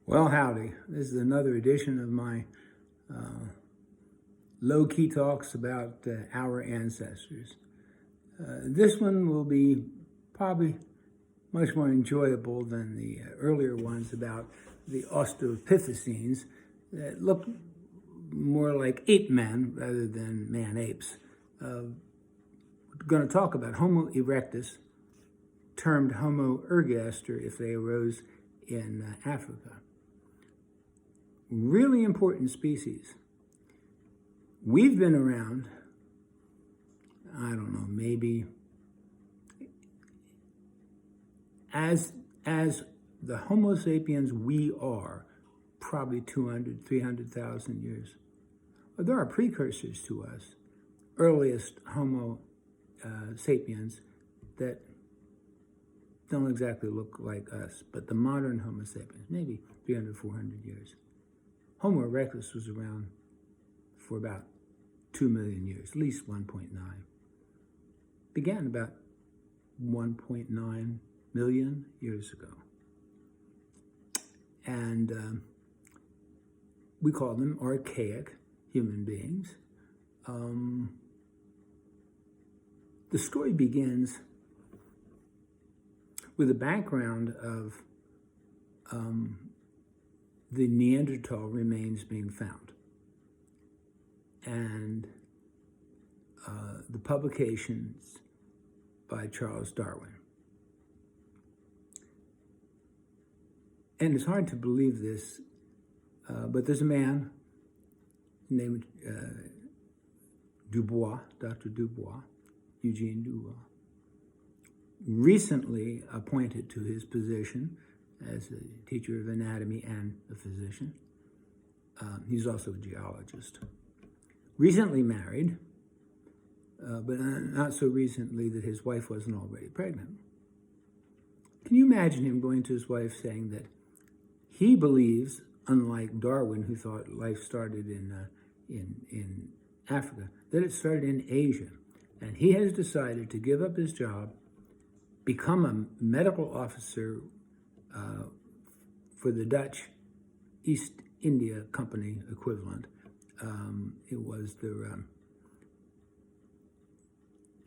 Well, howdy. This is another edition of my low-key talks about our ancestors. This one will be probably much more enjoyable than the earlier ones about the Australopithecines that look more like ape men rather than man-apes. We're going to talk about Homo erectus, termed Homo ergaster if they arose in Africa. Really important species. We've been around, I don't know, maybe as the Homo sapiens we are, probably 200, 300,000 years. But there are precursors to us, earliest Homo sapiens that don't exactly look like us, but the modern Homo sapiens, maybe 300, 400 years. Homo erectus was around for about 2 million years, at least 1.9. Began about 1.9 million years ago. And we call them archaic human beings. The story begins with the background of the Neanderthal remains being found, and the publications by Charles Darwin. And it's hard to believe this, but there's a man named Dubois, Dr. Dubois, Eugene Dubois, recently appointed to his position as a teacher of anatomy and a physician. He's also a geologist. Recently married, but not so recently that his wife wasn't already pregnant. Can you imagine him going to his wife saying that he believes, unlike Darwin, who thought life started in Africa, that it started in Asia, and he has decided to give up his job, become a medical officer for the Dutch East India Company equivalent. It was their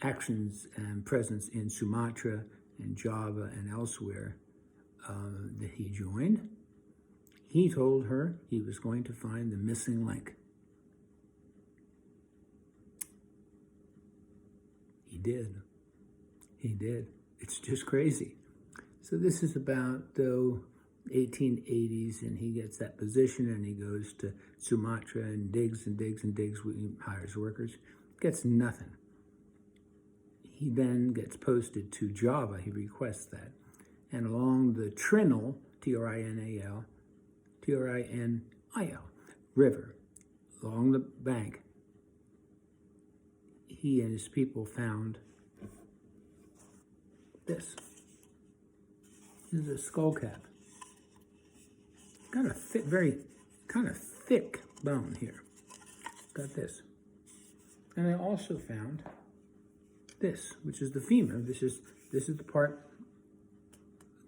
actions and presence in Sumatra and Java and elsewhere that he joined. He told her he was going to find the missing link. He did. He did. It's just crazy. So this is about the 1880s, and he gets that position, and he goes to Sumatra and digs and digs and digs. He hires workers, gets nothing. He then gets posted to Java. He requests that, and along the Trinil, T-R-I-N-I-L, river, along the bank, he and his people found this. This is a skull cap. Got a thick, very kind of thick bone here. Got this. And I also found this, which is the femur. This is the part,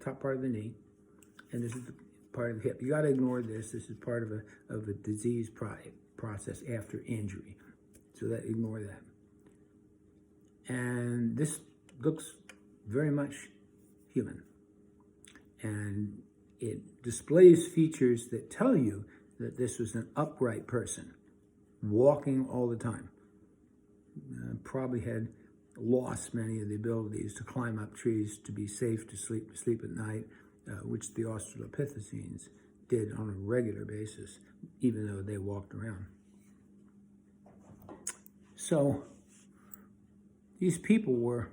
top part of the knee, and this is the part of the hip. You got to ignore this. This is part of a disease process after injury. So ignore that. And this looks very much human. And it displays features that tell you that this was an upright person, walking all the time. Probably had lost many of the abilities to climb up trees, to be safe, to sleep at night, which the Australopithecines did on a regular basis, even though they walked around. So these people were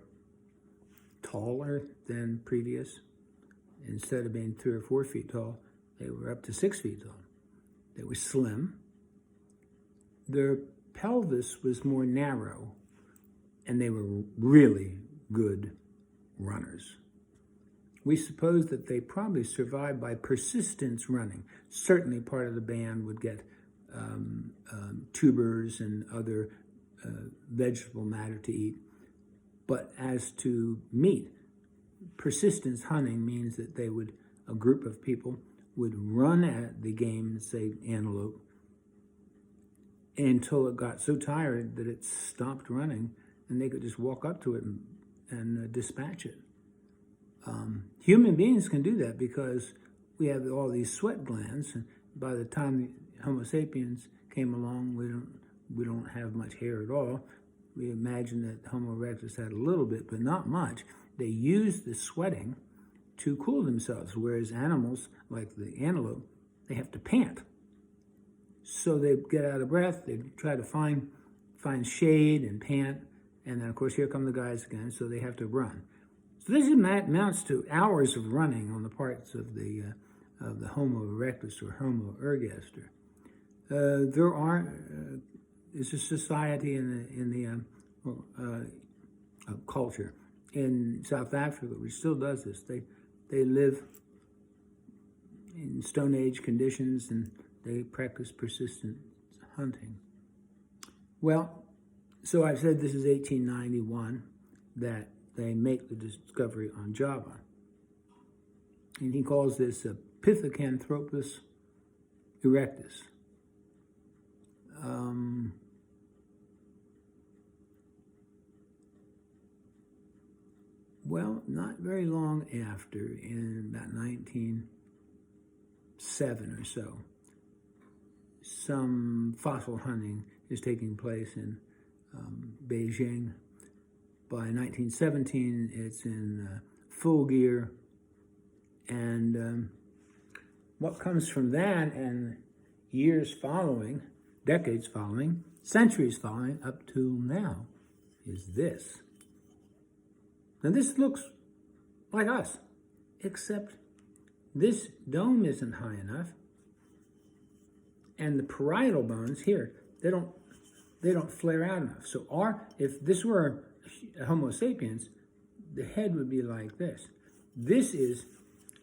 taller than previous. Instead of being 3 or 4 feet tall, they were up to 6 feet tall. They were slim. Their pelvis was more narrow, and they were really good runners. We suppose that they probably survived by persistence running. Certainly part of the band would get tubers and other vegetable matter to eat. But as to meat, persistence hunting means that a group of people would run at the game, say antelope, until it got so tired that it stopped running, and they could just walk up to it and dispatch it. Human beings can do that because we have all these sweat glands, and by the time Homo sapiens came along, we don't have much hair at all. We imagine that Homo erectus had a little bit, but not much. They use the sweating to cool themselves, whereas animals, like the antelope, they have to pant. So they get out of breath, they try to find shade and pant, and then of course here come the guys again, so they have to run. So this amounts to hours of running on the parts of the Homo erectus or Homo ergaster. There's a society in the culture in South Africa which still does this. They live in Stone Age conditions and they practice persistent hunting. Well, so I've said this is 1891 that they make the discovery on Java. And he calls this a Pithecanthropus erectus. Well, not very long after, in about 1907 or so, some fossil hunting is taking place in Beijing. By 1917, it's in full gear. And what comes from that and years following, decades following, centuries following, up to now, is this. Now this looks like us, except this dome isn't high enough, and the parietal bones here, they don't flare out enough. So if this were Homo sapiens, the head would be like this. This is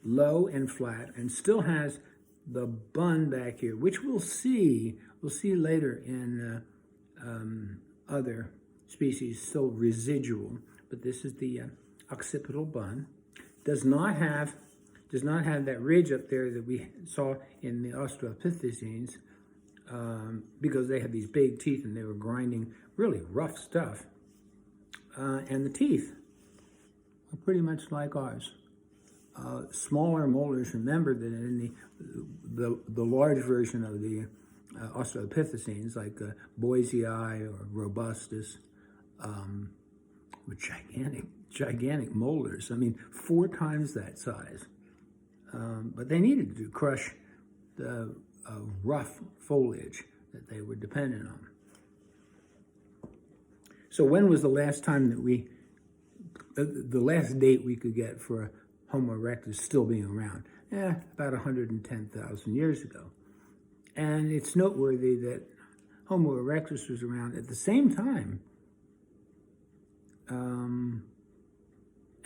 low and flat and still has the bun back here, which we'll see later in other species, still residual. But this is the occipital bun. Does not have that ridge up there that we saw in the Australopithecines, because they had these big teeth and they were grinding really rough stuff. And the teeth are pretty much like ours. Smaller molars. Remember that in the large version of the Australopithecines, like Boisei or Robustus, with gigantic molars. I mean, 4 times that size. But they needed to crush the rough foliage that they were dependent on. So when was the last time that the last date we could get for Homo erectus still being around? About 110,000 years ago. And it's noteworthy that Homo erectus was around at the same time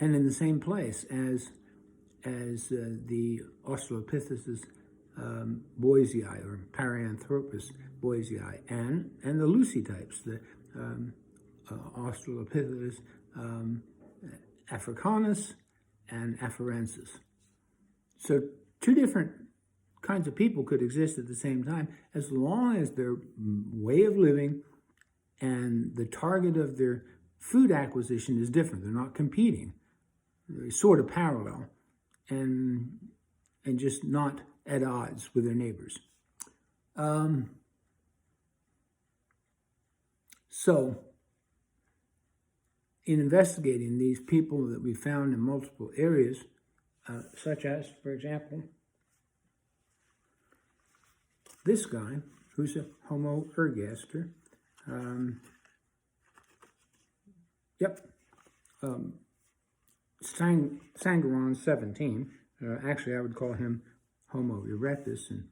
and in the same place as the Australopithecus boisei, or Paranthropus boisei, and the Lucy types, the Australopithecus africanus and afarensis. So 2 different kinds of people could exist at the same time, as long as their way of living and the target of their food acquisition is different. They're not competing. They're sort of parallel and just not at odds with their neighbors. So in investigating these people that we found in multiple areas, such as, for example, this guy, who's a Homo ergaster, Sangaron 17. Actually, I would call him Homo erectus, and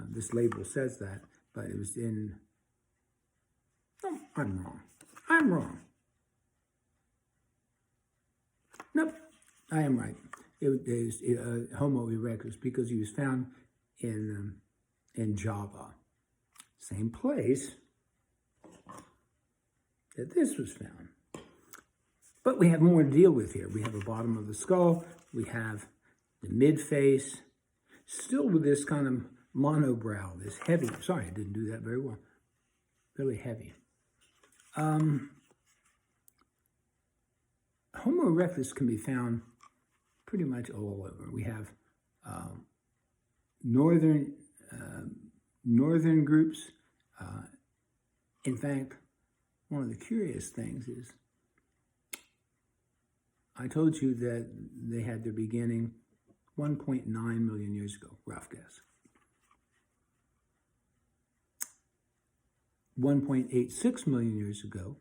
this label says that, but it was in... Oh, I'm wrong. Nope, I am right. It is Homo erectus because he was found in Java, same place that this was found. But we have more to deal with here. We have the bottom of the skull. We have the mid-face. still with this kind of monobrow, this heavy, sorry, I didn't do that very well, really heavy. Homo erectus can be found pretty much all over. We have northern groups. In fact, one of the curious things is, I told you that they had their beginning 1.9 million years ago, rough guess. 1.86 million years ago,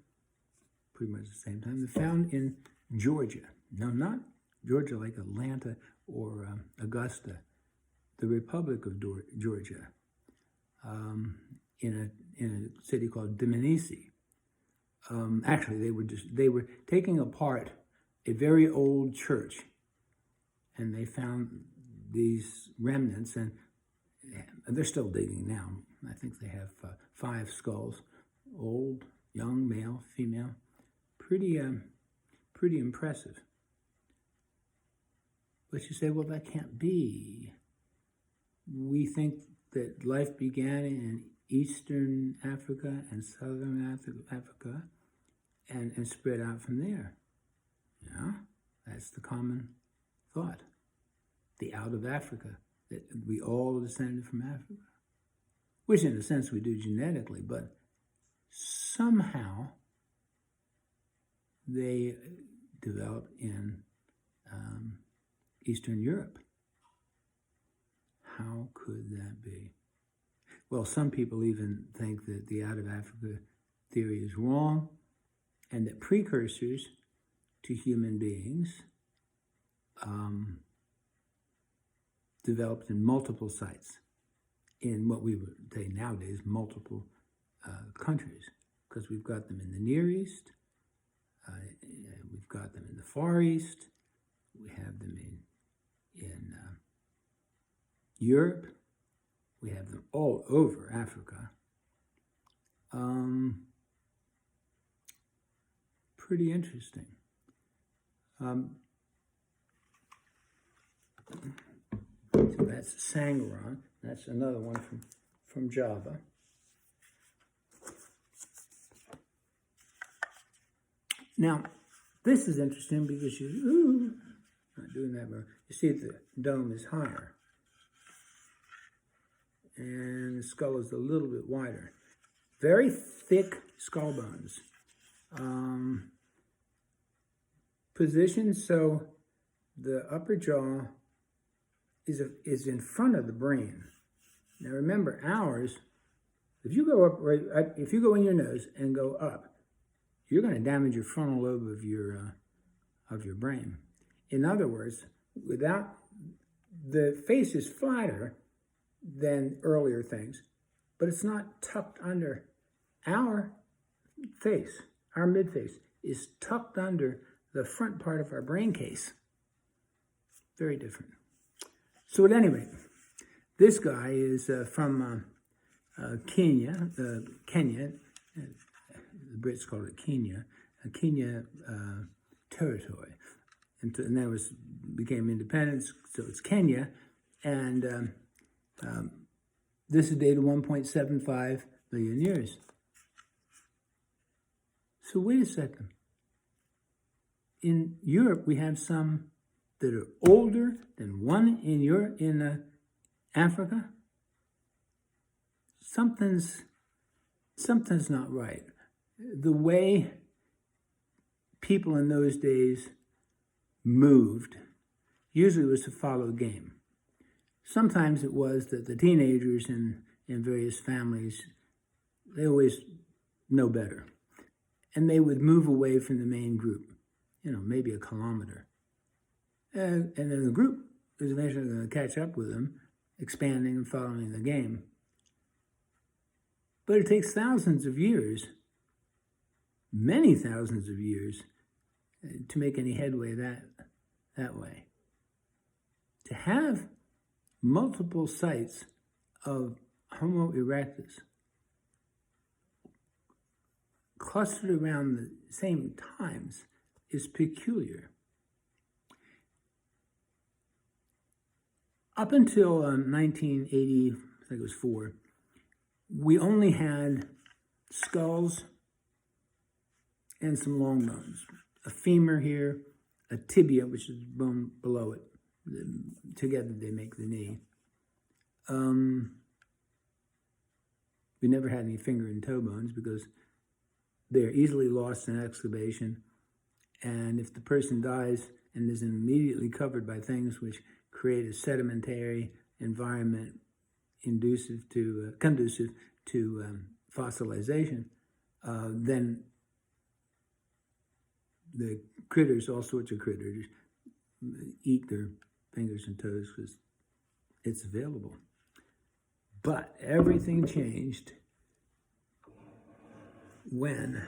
pretty much the same time, they're found in Georgia. No, not Georgia like Atlanta or Augusta, the Republic of Georgia, in a city called Dmanisi. Actually, they were taking apart a very old church, and they found these remnants, and they're still digging now. I think they have 5 skulls, old, young, male, female, pretty impressive. But you say, well, that can't be. We think that life began in Eastern Africa and Southern Africa and spread out from there. Yeah, that's the common thought. The out of Africa, that we all descended from Africa. Which in a sense we do genetically, but somehow they developed in Eastern Europe. How could that be? Well, some people even think that the out of Africa theory is wrong, and that precursors to human beings developed in multiple sites, in what we would say nowadays multiple countries, because we've got them in the Near East, we've got them in the Far East, we have them in Europe, we have them all over Africa. Pretty interesting. So that's Sangaron. That's another one from Java. Now, this is interesting because not doing that very. You see the dome is higher, and the skull is a little bit wider. Very thick skull bones. Positioned so the upper jaw is in front of the brain. Now remember, ours, if you go up if you go in your nose and go up, you're going to damage your frontal lobe of your brain. In other words, the face is flatter than earlier things, but it's not tucked under. Our face, our midface, is tucked under the front part of our brain case. Very different. So at any rate, this guy is from Kenya. The Brits called it Kenya, Kenya territory, and that became independence. So it's Kenya, and this is dated 1.75 million years. So wait a second. In Europe, we have some that are older than one in Africa. Something's not right. The way people in those days moved usually was to follow game. Sometimes it was that the teenagers in various families, they always know better. And they would move away from the main group, maybe a kilometer. And then the group is eventually going to catch up with them, expanding and following the game. But it takes thousands of years, many thousands of years, to make any headway that way. To have multiple sites of Homo erectus clustered around the same times is peculiar. Up until 1980, I think it was 4, we only had skulls and some long bones. A femur here, a tibia, which is the bone below it. Together they make the knee. We never had any finger and toe bones because they're easily lost in excavation. And if the person dies and is immediately covered by things which create a sedimentary environment conducive to fossilization, then the critters, all sorts of critters, eat their fingers and toes because it's available. But everything changed when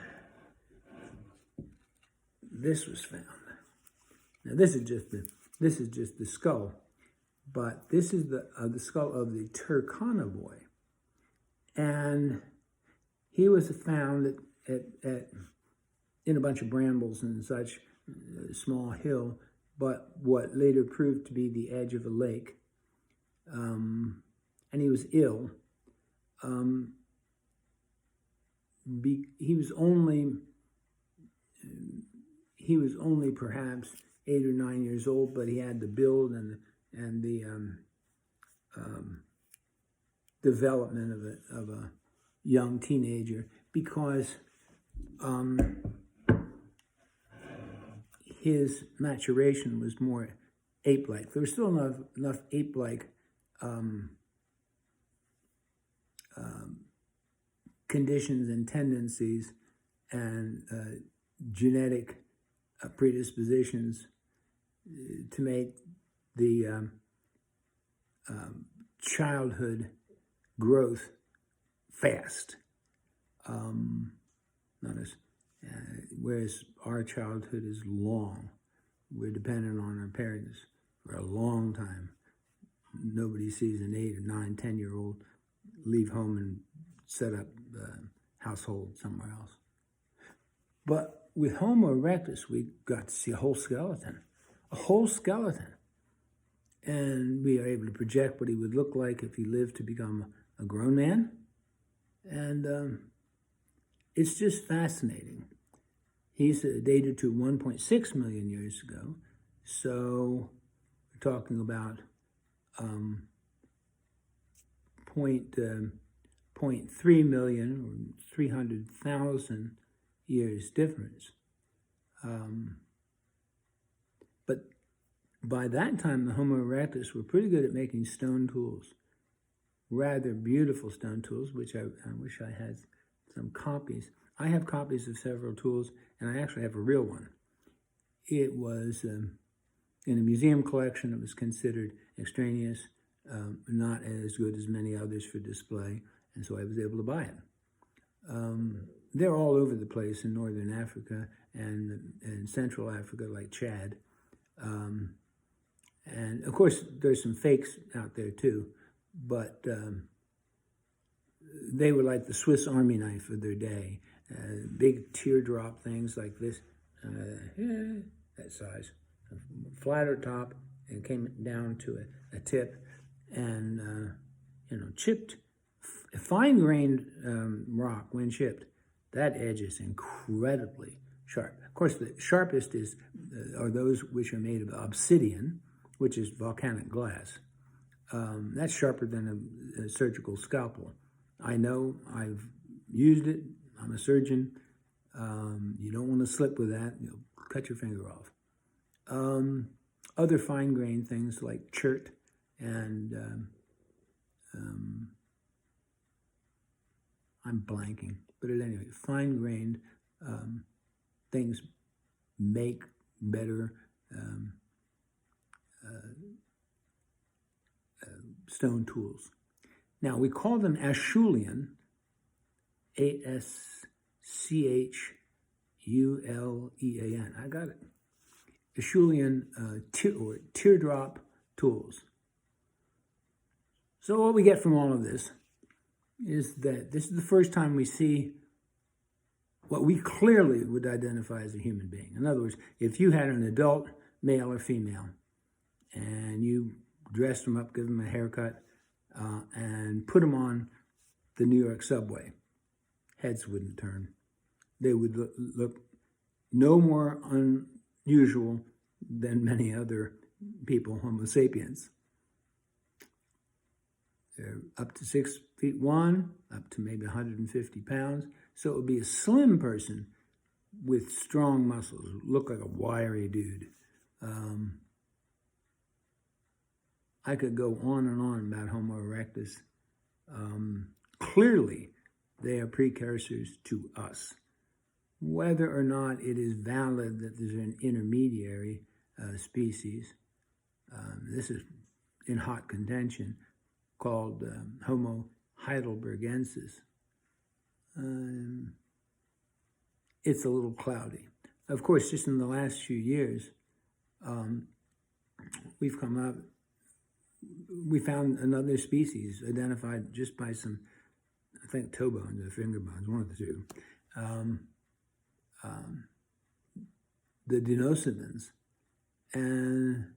this was found. Now this is just the skull, but this is the skull of the Turkana boy, and he was found in a bunch of brambles and such, a small hill, but what later proved to be the edge of a lake. And he was ill. He was only perhaps 8 or 9 years old, but he had the build and the development of a young teenager, because his maturation was more ape-like. There was still enough ape-like conditions and tendencies and genetic predispositions to make the childhood growth fast. Whereas our childhood is long. We're dependent on our parents for a long time. Nobody sees an 8 or 9, 10-year-old leave home and set up a household somewhere else. But with Homo erectus, we got to see a whole skeleton. And we are able to project what he would look like if he lived to become a grown man. And it's just fascinating. He's dated to 1.6 million years ago. So we're talking about 0.3 million or 300,000 years difference. But by that time, the Homo erectus were pretty good at making stone tools, rather beautiful stone tools, which I wish I had some copies. I have copies of several tools, and I actually have a real one. It was in a museum collection. It was considered extraneous, not as good as many others for display, and so I was able to buy it. They're all over the place in northern Africa and Central Africa, like Chad. And of course, there's some fakes out there too, but they were like the Swiss Army knife of their day. Big teardrop things like this, that size, flatter top, and came down to a tip, and chipped, fine-grained rock when chipped. That edge is incredibly sharp. Of course, the sharpest are those which are made of obsidian, which is volcanic glass. That's sharper than a surgical scalpel. I know, I've used it. I'm a surgeon. You don't want to slip with that. You'll cut your finger off. Other fine-grained things like chert and I'm blanking. But at any rate, fine-grained things make better stone tools. Now, we call them Acheulean, Acheulean. I got it. Acheulean or teardrop tools. So what we get from all of this is that this is the first time we see what we clearly would identify as a human being. In other words, if you had an adult male or female and you dressed them up, give them a haircut, and put them on the New York subway. Heads wouldn't turn. They would look no more unusual than many other people, Homo sapiens. They're up to 6'1", up to maybe 150 pounds. So it would be a slim person with strong muscles, look like a wiry dude. I could go on and on about Homo erectus. Clearly, they are precursors to us. Whether or not it is valid that there's an intermediary species, this is in hot contention, called Homo heidelbergensis. It's a little cloudy. Of course, just in the last few years, we found another species identified just by some, I think, toe bones or finger bones, one of the two. The Denisovans and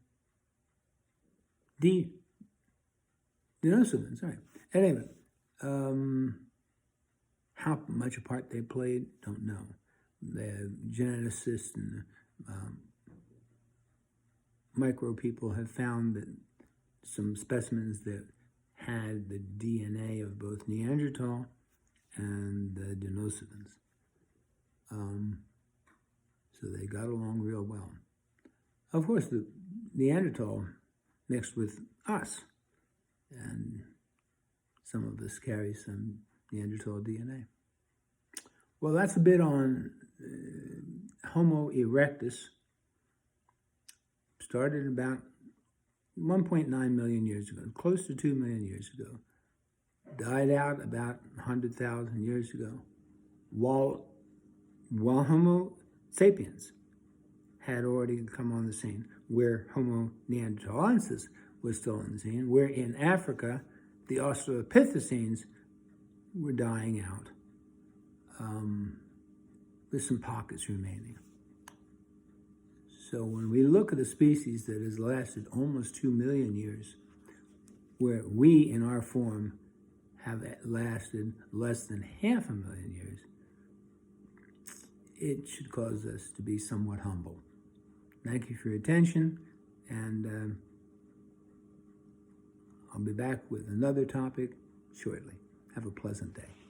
Denisovans, right. Anyway, how much a part they played, don't know. The geneticists and micro people have found that some specimens that had the DNA of both Neanderthal and the Denisovans. So they got along real well. Of course, the Neanderthal mixed with us, and some of us carry some Neanderthal DNA. Well, that's a bit on Homo erectus. Started about 1.9 million years ago, close to 2 million years ago. Died out about 100,000 years ago. While Homo sapiens had already come on the scene, where Homo neanderthalensis was still on the scene, where in Africa, the Australopithecines were dying out, with some pockets remaining. So when we look at a species that has lasted almost 2 million years, where we in our form have lasted less than 500,000 years, it should cause us to be somewhat humble. Thank you for your attention, and I'll be back with another topic shortly. Have a pleasant day.